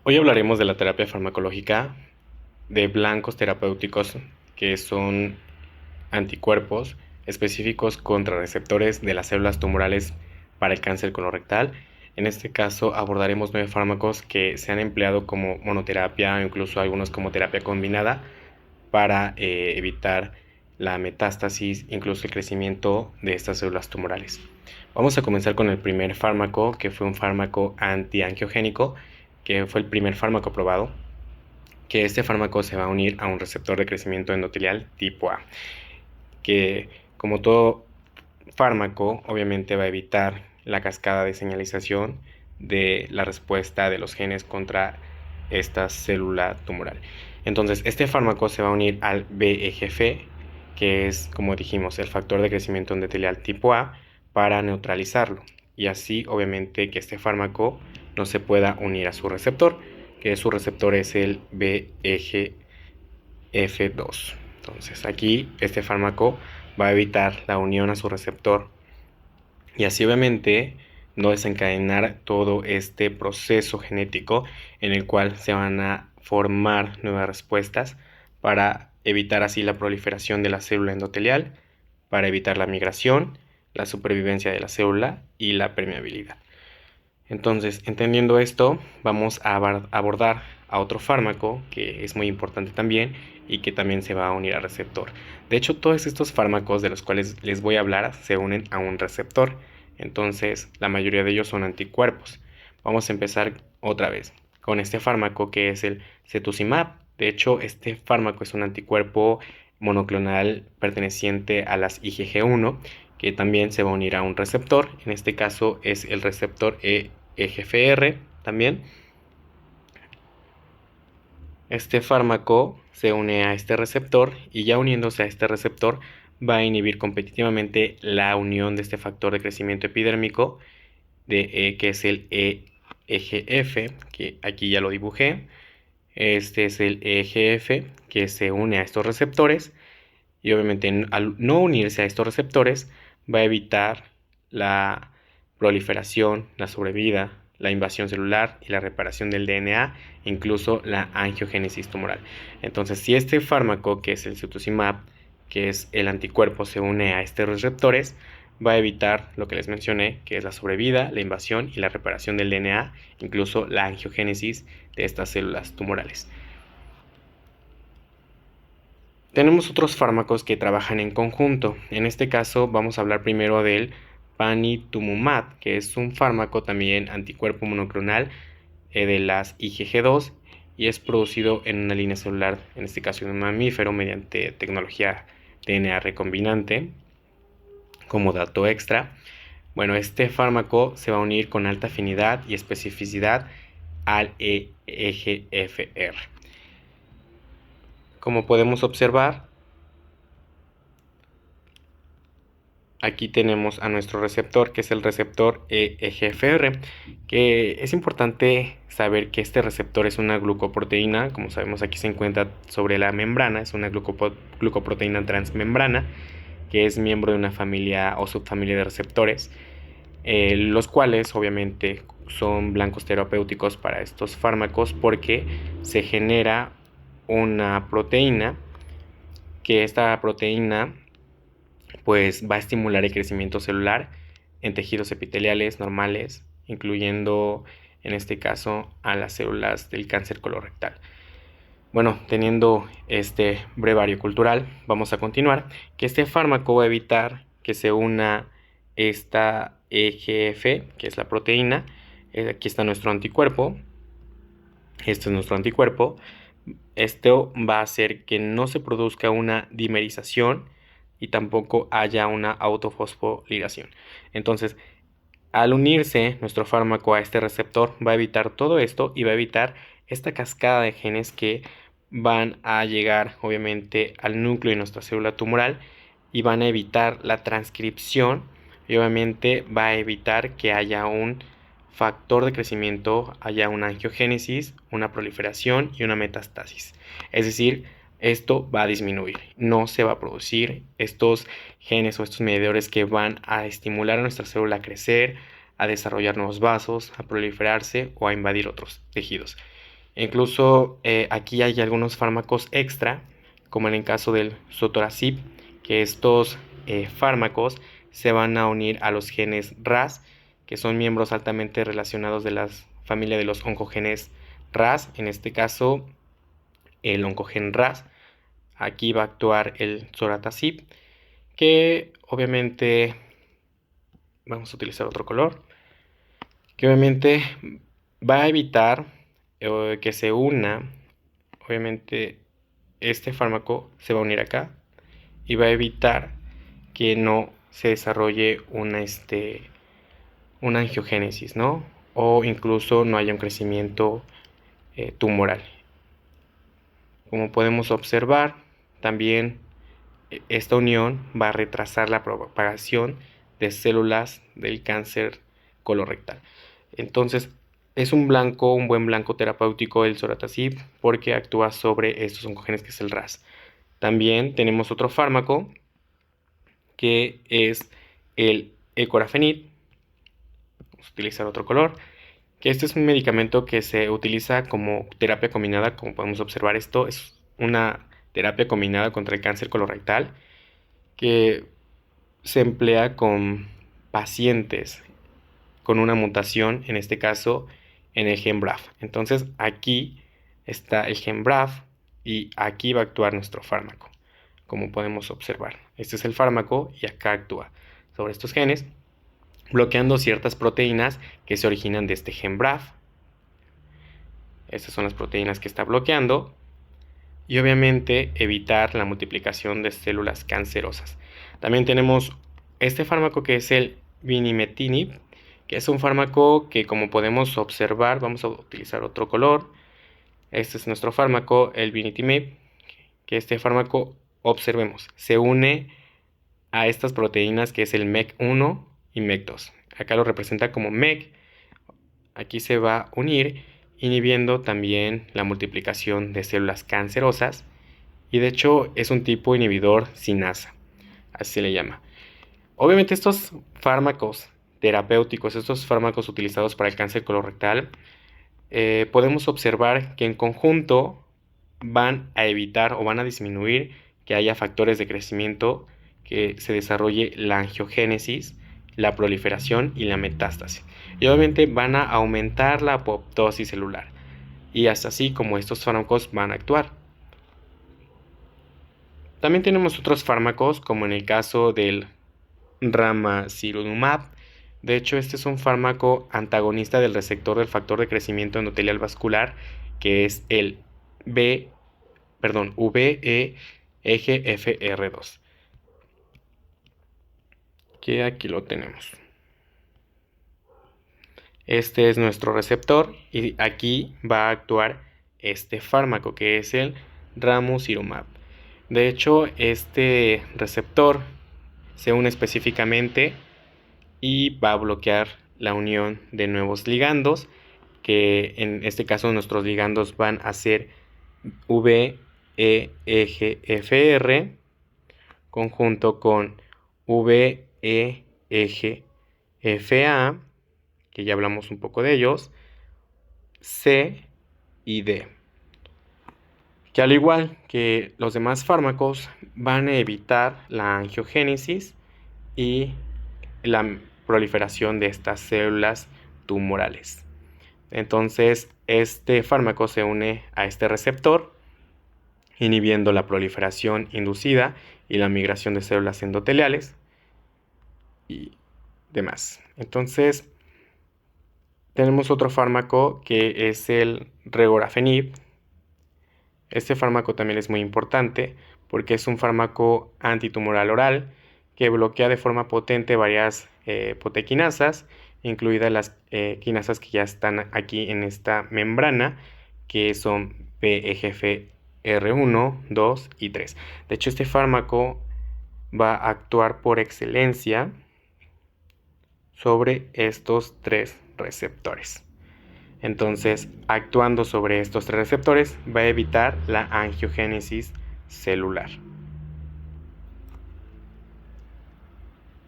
Hoy hablaremos de la terapia farmacológica de blancos terapéuticos que son anticuerpos específicos contra receptores de las células tumorales para el cáncer colorectal. En este caso abordaremos 9 fármacos que se han empleado como monoterapia o incluso algunos como terapia combinada para evitar la metástasis, incluso el crecimiento de estas células tumorales. Vamos a comenzar con el primer fármaco, que fue un fármaco antiangiogénico, que fue el primer fármaco aprobado, que este fármaco se va a unir a un receptor de crecimiento endotelial tipo A, que como todo fármaco obviamente va a evitar la cascada de señalización de la respuesta de los genes contra esta célula tumoral. Entonces, este fármaco se va a unir al VEGF, que es, como dijimos, el factor de crecimiento endotelial tipo A, para neutralizarlo. Y así, obviamente, que este fármaco no se pueda unir a su receptor, que su receptor es el VEGF2. Entonces, aquí este fármaco va a evitar la unión a su receptor y así obviamente no desencadenar todo este proceso genético en el cual se van a formar nuevas respuestas para evitar así la proliferación de la célula endotelial, para evitar la migración, la supervivencia de la célula y la permeabilidad. Entonces, entendiendo esto, vamos a abordar a otro fármaco que es muy importante también y que también se va a unir al receptor. De hecho, todos estos fármacos de los cuales les voy a hablar se unen a un receptor. Entonces, la mayoría de ellos son anticuerpos. Vamos a empezar otra vez con este fármaco que es el cetuximab. De hecho, este fármaco es un anticuerpo monoclonal perteneciente a las IgG1 que también se va a unir a un receptor. En este caso es el receptor EGFR también. Este fármaco se une a este receptor y ya uniéndose a este receptor va a inhibir competitivamente la unión de este factor de crecimiento epidérmico que es el EGF, que aquí ya lo dibujé. Este es el EGF que se une a estos receptores y obviamente al no unirse a estos receptores va a evitar la proliferación, la sobrevida, la invasión celular y la reparación del DNA, incluso la angiogénesis tumoral. Entonces, si este fármaco, que es el cetuximab, que es el anticuerpo, se une a estos receptores, va a evitar lo que les mencioné, que es la sobrevida, la invasión y la reparación del DNA, incluso la angiogénesis de estas células tumorales. Tenemos otros fármacos que trabajan en conjunto. En este caso vamos a hablar primero del panitumumab, que es un fármaco también anticuerpo monoclonal de las IgG2 y es producido en una línea celular, en este caso en un mamífero, mediante tecnología DNA recombinante. Como dato extra, bueno, este fármaco se va a unir con alta afinidad y especificidad al EGFR. Como podemos observar, aquí tenemos a nuestro receptor, que es el receptor EGFR, que es importante saber que este receptor es una glucoproteína, como sabemos aquí se encuentra sobre la membrana, es una glucoproteína transmembrana, que es miembro de una familia o subfamilia de receptores, los cuales obviamente son blancos terapéuticos para estos fármacos porque se genera una proteína, que esta proteína pues va a estimular el crecimiento celular en tejidos epiteliales normales, incluyendo en este caso a las células del cáncer colorectal. Bueno, teniendo este brevario cultural, vamos a continuar, que este fármaco va a evitar que se una esta EGF, que es la proteína. Aquí está nuestro anticuerpo, este es nuestro anticuerpo. Esto va a hacer que no se produzca una dimerización y tampoco haya una autofosforilación. Entonces, al unirse nuestro fármaco a este receptor, va a evitar todo esto y va a evitar esta cascada de genes que van a llegar, obviamente, al núcleo de nuestra célula tumoral y van a evitar la transcripción y obviamente va a evitar que haya un factor de crecimiento, haya una angiogénesis, una proliferación y una metastasis. Es decir, esto va a disminuir, no se va a producir estos genes o estos mediadores que van a estimular a nuestra célula a crecer, a desarrollar nuevos vasos, a proliferarse o a invadir otros tejidos. Incluso aquí hay algunos fármacos extra, como en el caso del sotorasib, que estos fármacos se van a unir a los genes RAS, que son miembros altamente relacionados de la familia de los oncogenes RAS. En este caso, el oncogen RAS. Aquí va a actuar el soratasib, que obviamente vamos a utilizar otro color, que obviamente va a evitar que se una, obviamente este fármaco se va a unir acá y va a evitar que no se desarrolle una angiogénesis, ¿no? O incluso no haya un crecimiento tumoral. Como podemos observar, también esta unión va a retrasar la propagación de células del cáncer colorectal. Entonces, es un buen blanco terapéutico el soratasib porque actúa sobre estos oncogenes que es el RAS. También tenemos otro fármaco que es el ecorafenib. Vamos a utilizar otro color. Que este es un medicamento que se utiliza como terapia combinada. Como podemos observar, esto es una terapia combinada contra el cáncer colorectal que se emplea con pacientes con una mutación, en este caso en el gen BRAF. Entonces aquí está el gen BRAF y aquí va a actuar nuestro fármaco, como podemos observar. Este es el fármaco y acá actúa sobre estos genes, bloqueando ciertas proteínas que se originan de este gen BRAF. Estas son las proteínas que está bloqueando y obviamente evitar la multiplicación de células cancerosas. También tenemos este fármaco que es el binimetinib, que es un fármaco que, como podemos observar, vamos a utilizar otro color. Este es nuestro fármaco, el binimetinib, que este fármaco, observemos, se une a estas proteínas que es el MEC1 y MEC2. Acá lo representa como MEC. Aquí se va a unir inhibiendo también la multiplicación de células cancerosas y de hecho es un tipo inhibidor sinasa, así se le llama. Obviamente estos fármacos terapéuticos, estos fármacos utilizados para el cáncer colorectal, podemos observar que en conjunto van a evitar o van a disminuir que haya factores de crecimiento, que se desarrolle la angiogénesis, la proliferación y la metástasis. Y obviamente van a aumentar la apoptosis celular. Y hasta así como estos fármacos van a actuar. También tenemos otros fármacos, como en el caso del ramucirumab. De hecho, este es un fármaco antagonista del receptor del factor de crecimiento endotelial vascular, que es el VEGFR2, que aquí lo tenemos. Este es nuestro receptor y aquí va a actuar este fármaco, que es el ramucirumab. De hecho, este receptor se une específicamente y va a bloquear la unión de nuevos ligandos, que en este caso nuestros ligandos van a ser VEGFR conjunto con VEGFA, que ya hablamos un poco de ellos, C y D, que al igual que los demás fármacos van a evitar la angiogénesis y la proliferación de estas células tumorales. Entonces, este fármaco se une a este receptor, inhibiendo la proliferación inducida y la migración de células endoteliales y demás. Entonces, tenemos otro fármaco que es el regorafenib. Este fármaco también es muy importante porque es un fármaco antitumoral oral que bloquea de forma potente varias protequinasas, incluidas las quinasas que ya están aquí en esta membrana, que son PEGFR1, 2 y 3. De hecho, este fármaco va a actuar por excelencia sobre estos tres receptores. Entonces, actuando sobre estos tres receptores, va a evitar la angiogénesis celular.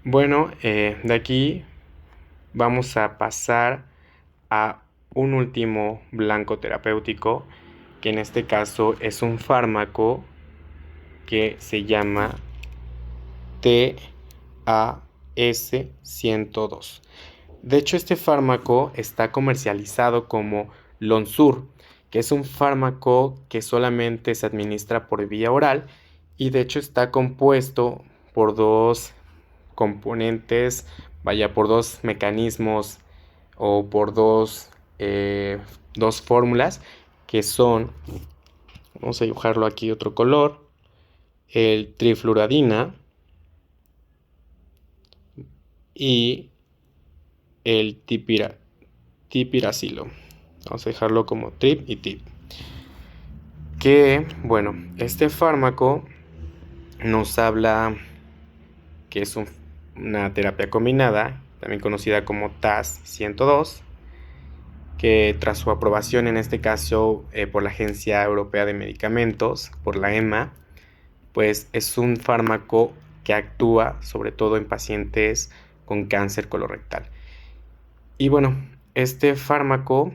Bueno, de aquí vamos a pasar a un último blanco terapéutico, que en este caso es un fármaco que se llama TAS-102. De hecho, este fármaco está comercializado como Lonsur, que es un fármaco que solamente se administra por vía oral y de hecho está compuesto por dos componentes, vaya, por dos mecanismos o por dos fórmulas que son, vamos a dibujarlo aquí otro color, el trifluoradina y el tipiracilo. Vamos a dejarlo como trip y tip. Que, bueno, este fármaco nos habla que es una terapia combinada, también conocida como TAS-102, que tras su aprobación en este caso por la Agencia Europea de Medicamentos, por la EMA, pues es un fármaco que actúa sobre todo en pacientes con cáncer colorectal. Y bueno, este fármaco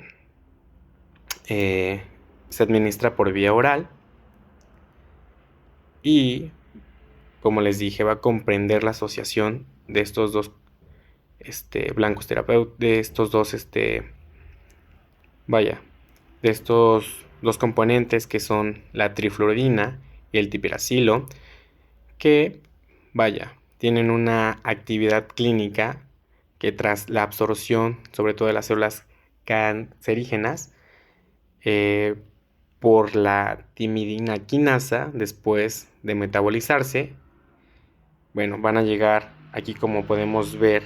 se administra por vía oral y, como les dije, va a comprender la asociación de estos dos blancos terapéuticos, de estos dos, de estos dos componentes que son la trifluoridina y el tipiracilo, que, tienen una actividad clínica que tras la absorción, sobre todo de las células cancerígenas, por la timidina quinasa, después de metabolizarse, van a llegar aquí, como podemos ver,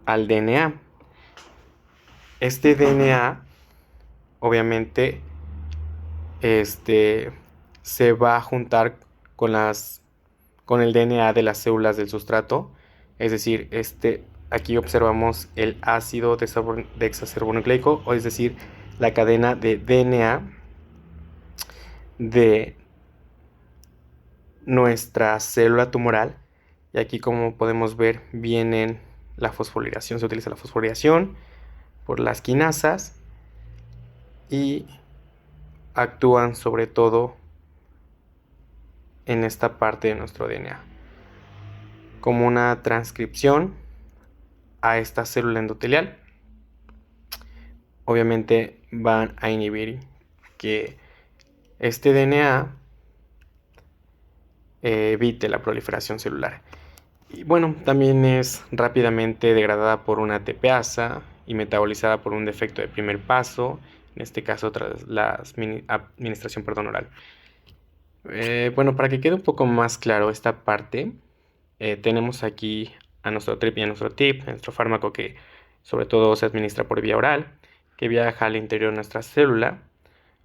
al DNA. Este DNA, obviamente, se va a juntar con el DNA de las células del sustrato, es decir, aquí observamos el ácido desoxirribonucleico, o es decir, la cadena de DNA de nuestra célula tumoral. Y aquí, como podemos ver, viene la fosforilación, se utiliza la fosforilación por las quinasas y actúan sobre todo en esta parte de nuestro DNA como una transcripción a esta célula endotelial. Obviamente van a inhibir que este DNA evite la proliferación celular. Y bueno, también es rápidamente degradada por una ATPasa y metabolizada por un defecto de primer paso, en este caso tras la administración oral. Bueno, para que quede un poco más claro esta parte, tenemos aquí a nuestro trip y a nuestro tip, nuestro fármaco que sobre todo se administra por vía oral, que viaja al interior de nuestra célula.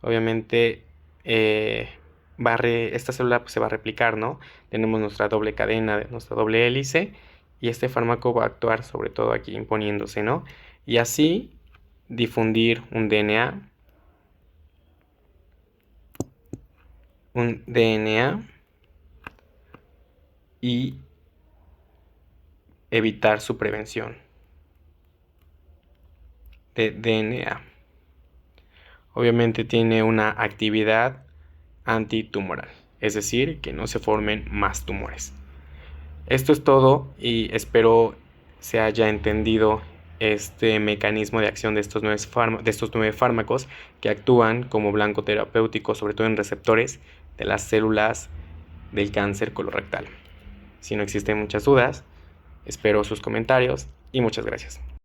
Obviamente esta célula pues, se va a replicar, ¿no? Tenemos nuestra doble cadena, nuestra doble hélice, y este fármaco va a actuar sobre todo aquí imponiéndose, ¿no? Y así difundir un DNA y evitar su prevención de DNA. Obviamente tiene una actividad antitumoral, es decir, que no se formen más tumores. Esto es todo y espero se haya entendido este mecanismo de acción de estos 9 fármacos que actúan como blanco terapéutico, sobre todo en receptores de las células del cáncer colorectal. Si no existen muchas dudas, espero sus comentarios y muchas gracias.